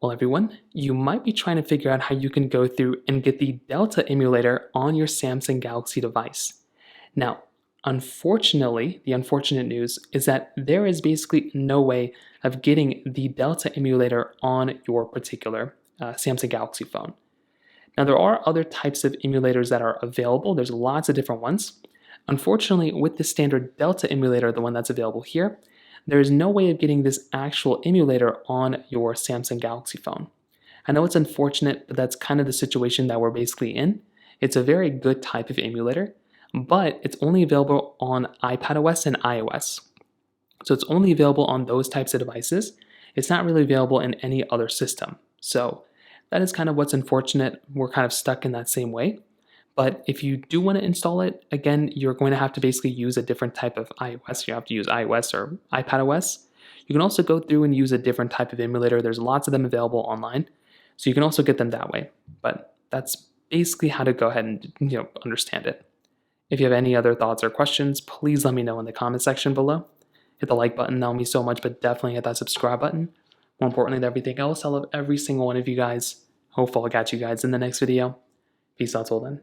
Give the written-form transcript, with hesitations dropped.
Well, everyone, you might be trying to figure out how you can go through and get the Delta emulator on your Samsung Galaxy device. Now, unfortunately, the unfortunate news is that there is basically no way of getting the Delta emulator on your particular Samsung Galaxy phone. Now, there are other types of emulators that are available. There's lots of different ones. Unfortunately, with the standard Delta emulator, the one that's available here, there is no way of getting this actual emulator on your Samsung Galaxy phone. I know it's unfortunate, but that's kind of the situation that we're basically in. It's a very good type of emulator, but it's only available on iPadOS and iOS. So it's only available on those types of devices. It's not really available in any other system. So that is kind of what's unfortunate. We're kind of stuck in that same way. But if you do want to install it, again, you're going to have to basically use a different type of iOS. You have to use iOS or iPadOS. You can also go through and use a different type of emulator. There's lots of them available online. So you can also get them that way. But that's basically how to go ahead and understand it. If you have any other thoughts or questions, please let me know in the comment section below. Hit the like button, that'll mean so much, but definitely hit that subscribe button. More importantly than everything else, I love every single one of you guys. Hopefully I'll catch you guys in the next video. Peace out till then.